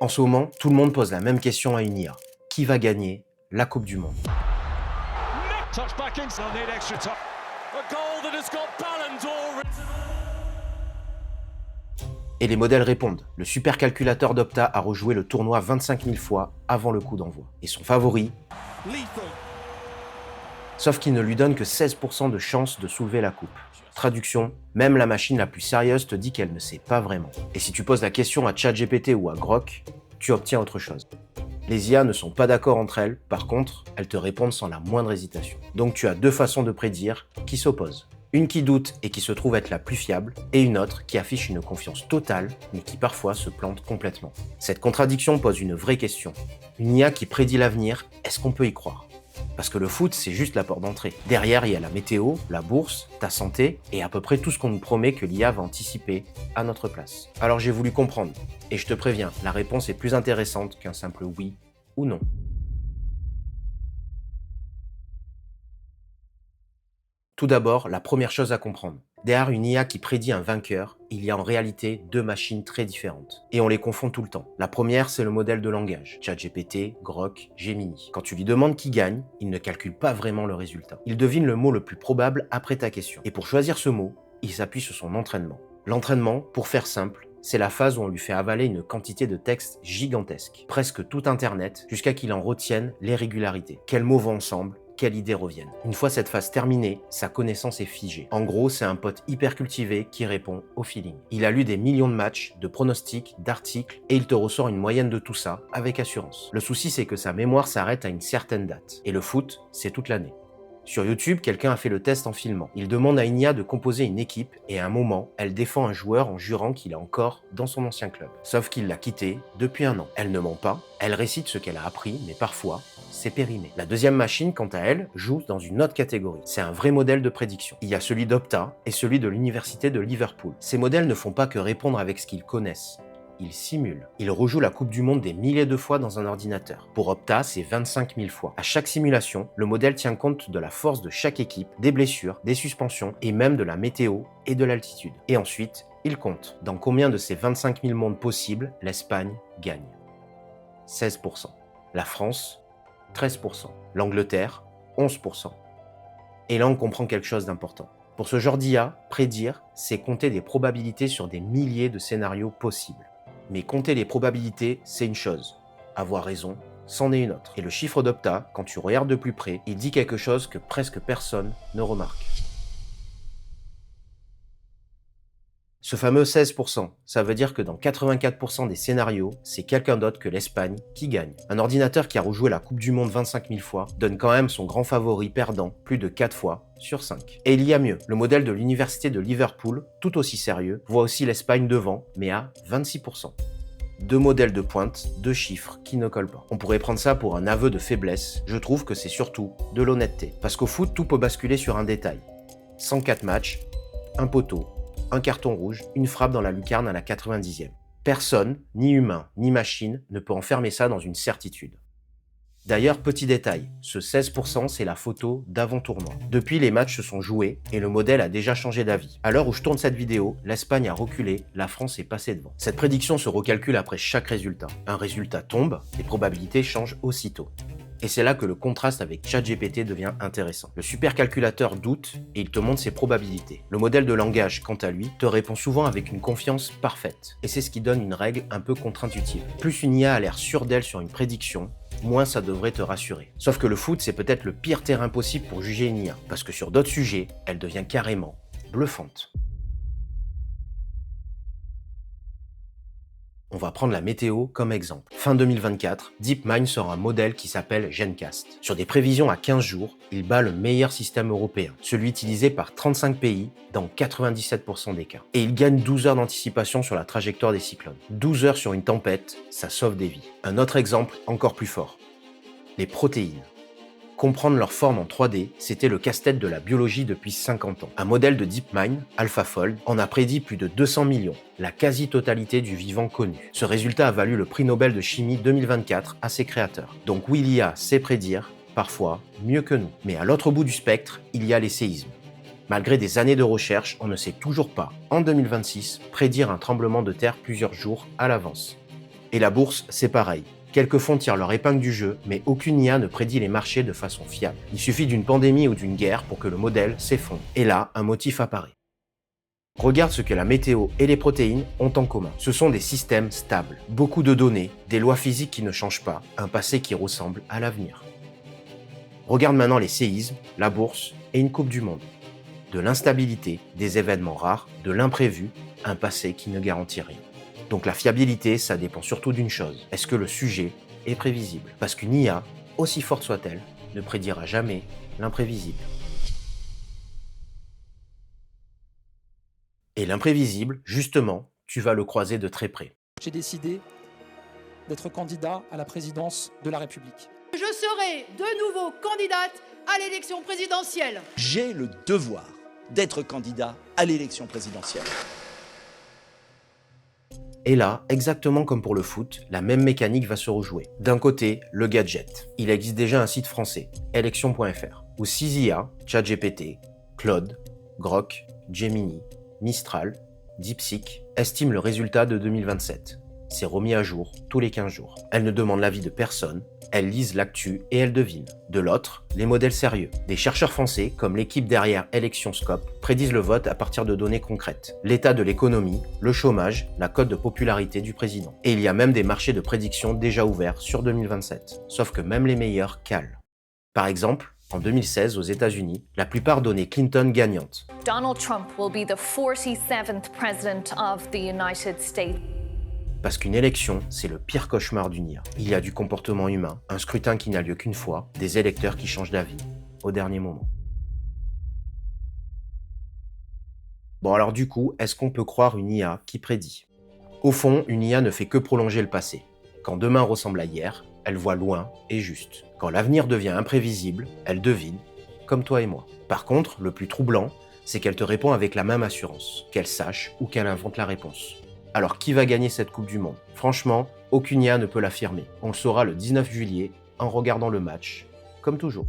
En ce moment, tout le monde pose la même question à une IA. Qui va gagner la Coupe du Monde? Et les modèles répondent. Le supercalculateur d'Opta a rejoué le tournoi 25 000 fois avant le coup d'envoi. Et son favori, sauf qu'il ne lui donne que 16% de chance de soulever la coupe. Traduction, même la machine la plus sérieuse te dit qu'elle ne sait pas vraiment. Et si tu poses la question à ChatGPT ou à Grok, tu obtiens autre chose. Les IA ne sont pas d'accord entre elles, par contre, elles te répondent sans la moindre hésitation. Donc tu as deux façons de prédire qui s'opposent. Une qui doute et qui se trouve être la plus fiable, et une autre qui affiche une confiance totale, mais qui parfois se plante complètement. Cette contradiction pose une vraie question. Une IA qui prédit l'avenir, est-ce qu'on peut y croire? Parce que le foot, c'est juste la porte d'entrée. Derrière, il y a la météo, la bourse, ta santé, et à peu près tout ce qu'on nous promet que l'IA va anticiper à notre place. Alors j'ai voulu comprendre, et je te préviens, la réponse est plus intéressante qu'un simple oui ou non. Tout d'abord, la première chose à comprendre. Derrière une IA qui prédit un vainqueur, il y a en réalité deux machines très différentes. Et on les confond tout le temps. La première, c'est le modèle de langage. ChatGPT, Grok, Gemini. Quand tu lui demandes qui gagne, il ne calcule pas vraiment le résultat. Il devine le mot le plus probable après ta question. Et pour choisir ce mot, il s'appuie sur son entraînement. L'entraînement, pour faire simple, c'est la phase où on lui fait avaler une quantité de texte gigantesque, presque tout Internet, jusqu'à qu'il en retienne les régularités. Quels mots vont ensemble? Quelles idées reviennent. Une fois cette phase terminée, sa connaissance est figée. En gros, c'est un pote hyper cultivé qui répond au feeling. Il a lu des millions de matchs, de pronostics, d'articles, et il te ressort une moyenne de tout ça avec assurance. Le souci, c'est que sa mémoire s'arrête à une certaine date. Et le foot, c'est toute l'année. Sur YouTube, quelqu'un a fait le test en filmant. Il demande à une IA de composer une équipe et à un moment, elle défend un joueur en jurant qu'il est encore dans son ancien club. Sauf qu'il l'a quitté depuis 1 an. Elle ne ment pas, elle récite ce qu'elle a appris, mais parfois, c'est périmé. La deuxième machine, quant à elle, joue dans une autre catégorie. C'est un vrai modèle de prédiction. Il y a celui d'Opta et celui de l'université de Liverpool. Ces modèles ne font pas que répondre avec ce qu'ils connaissent. Ils simulent. Ils rejouent la Coupe du Monde des milliers de fois dans un ordinateur. Pour Opta, c'est 25 000 fois. À chaque simulation, le modèle tient compte de la force de chaque équipe, des blessures, des suspensions et même de la météo et de l'altitude. Et ensuite, il compte dans combien de ces 25 000 mondes possibles l'Espagne gagne. 16%. La France, 13%. L'Angleterre, 11%. Et là, on comprend quelque chose d'important. Pour ce genre d'IA, prédire, c'est compter des probabilités sur des milliers de scénarios possibles. Mais compter les probabilités, c'est une chose. Avoir raison, c'en est une autre. Et le chiffre d'Opta, quand tu regardes de plus près, il dit quelque chose que presque personne ne remarque. Ce fameux 16%, ça veut dire que dans 84% des scénarios, c'est quelqu'un d'autre que l'Espagne qui gagne. Un ordinateur qui a rejoué la Coupe du Monde 25 000 fois donne quand même son grand favori perdant plus de 4 fois sur 5. Et il y a mieux, le modèle de l'université de Liverpool, tout aussi sérieux, voit aussi l'Espagne devant, mais à 26%. Deux modèles de pointe, deux chiffres qui ne collent pas. On pourrait prendre ça pour un aveu de faiblesse, je trouve que c'est surtout de l'honnêteté. Parce qu'au foot, tout peut basculer sur un détail. 104 matchs, un poteau, un carton rouge, une frappe dans la lucarne à la 90e. Personne, ni humain, ni machine, ne peut enfermer ça dans une certitude. D'ailleurs, petit détail, ce 16% c'est la photo d'avant-tournoi. Depuis, les matchs se sont joués et le modèle a déjà changé d'avis. À l'heure où je tourne cette vidéo, l'Espagne a reculé, la France est passée devant. Cette prédiction se recalcule après chaque résultat. Un résultat tombe, les probabilités changent aussitôt. Et c'est là que le contraste avec ChatGPT devient intéressant. Le supercalculateur doute et il te montre ses probabilités. Le modèle de langage, quant à lui, te répond souvent avec une confiance parfaite. Et c'est ce qui donne une règle un peu contre-intuitive. Plus une IA a l'air sûre d'elle sur une prédiction, moins ça devrait te rassurer. Sauf que le foot, c'est peut-être le pire terrain possible pour juger une IA, parce que sur d'autres sujets, elle devient carrément bluffante. On va prendre la météo comme exemple. Fin 2024, DeepMind sort un modèle qui s'appelle GenCast. Sur des prévisions à 15 jours, il bat le meilleur système européen, celui utilisé par 35 pays dans 97% des cas. Et il gagne 12 heures d'anticipation sur la trajectoire des cyclones. 12 heures sur une tempête, ça sauve des vies. Un autre exemple encore plus fort. Les protéines. Comprendre leur forme en 3D, c'était le casse-tête de la biologie depuis 50 ans. Un modèle de DeepMind, AlphaFold, en a prédit plus de 200 millions, la quasi-totalité du vivant connu. Ce résultat a valu le prix Nobel de chimie 2024 à ses créateurs. Donc oui, l'IA sait prédire, parfois mieux que nous. Mais à l'autre bout du spectre, il y a les séismes. Malgré des années de recherche, on ne sait toujours pas, en 2026, prédire un tremblement de terre plusieurs jours à l'avance. Et la bourse, c'est pareil. Quelques fonds tirent leur épingle du jeu, mais aucune IA ne prédit les marchés de façon fiable. Il suffit d'une pandémie ou d'une guerre pour que le modèle s'effondre. Et là, un motif apparaît. Regarde ce que la météo et les protéines ont en commun. Ce sont des systèmes stables. Beaucoup de données, des lois physiques qui ne changent pas, un passé qui ressemble à l'avenir. Regarde maintenant les séismes, la bourse et une Coupe du Monde. De l'instabilité, des événements rares, de l'imprévu, un passé qui ne garantit rien. Donc la fiabilité, ça dépend surtout d'une chose. Est-ce que le sujet est prévisible? Parce qu'une IA, aussi forte soit-elle, ne prédira jamais l'imprévisible. Et l'imprévisible, justement, tu vas le croiser de très près. J'ai décidé d'être candidat à la présidence de la République. Je serai de nouveau candidate à l'élection présidentielle. J'ai le devoir d'être candidat à l'élection présidentielle. Et là, exactement comme pour le foot, la même mécanique va se rejouer. D'un côté, le gadget. Il existe déjà un site français, élection.fr, où 6 IA, ChatGPT, Claude, Grok, Gemini, Mistral, DeepSeek, estiment le résultat de 2027. C'est remis à jour tous les 15 jours. Elles ne demandent l'avis de personne, elles lisent l'actu et elles devinent. De l'autre, les modèles sérieux. Des chercheurs français, comme l'équipe derrière Electionscope, prédisent le vote à partir de données concrètes. L'état de l'économie, le chômage, la cote de popularité du président. Et il y a même des marchés de prédiction déjà ouverts sur 2027. Sauf que même les meilleurs calent. Par exemple, en 2016, aux États-Unis, la plupart donnaient Clinton gagnante. Donald Trump will be the 47th president of the United States. Parce qu'une élection, c'est le pire cauchemar d'une IA. Il y a du comportement humain, un scrutin qui n'a lieu qu'une fois, des électeurs qui changent d'avis au dernier moment. Bon alors du coup, est-ce qu'on peut croire une IA qui prédit? Au fond, une IA ne fait que prolonger le passé. Quand demain ressemble à hier, elle voit loin et juste. Quand l'avenir devient imprévisible, elle devine, comme toi et moi. Par contre, le plus troublant, c'est qu'elle te répond avec la même assurance, qu'elle sache ou qu'elle invente la réponse. Alors qui va gagner cette Coupe du Monde? Franchement, aucune IA ne peut l'affirmer. On le saura le 19 juillet en regardant le match, comme toujours.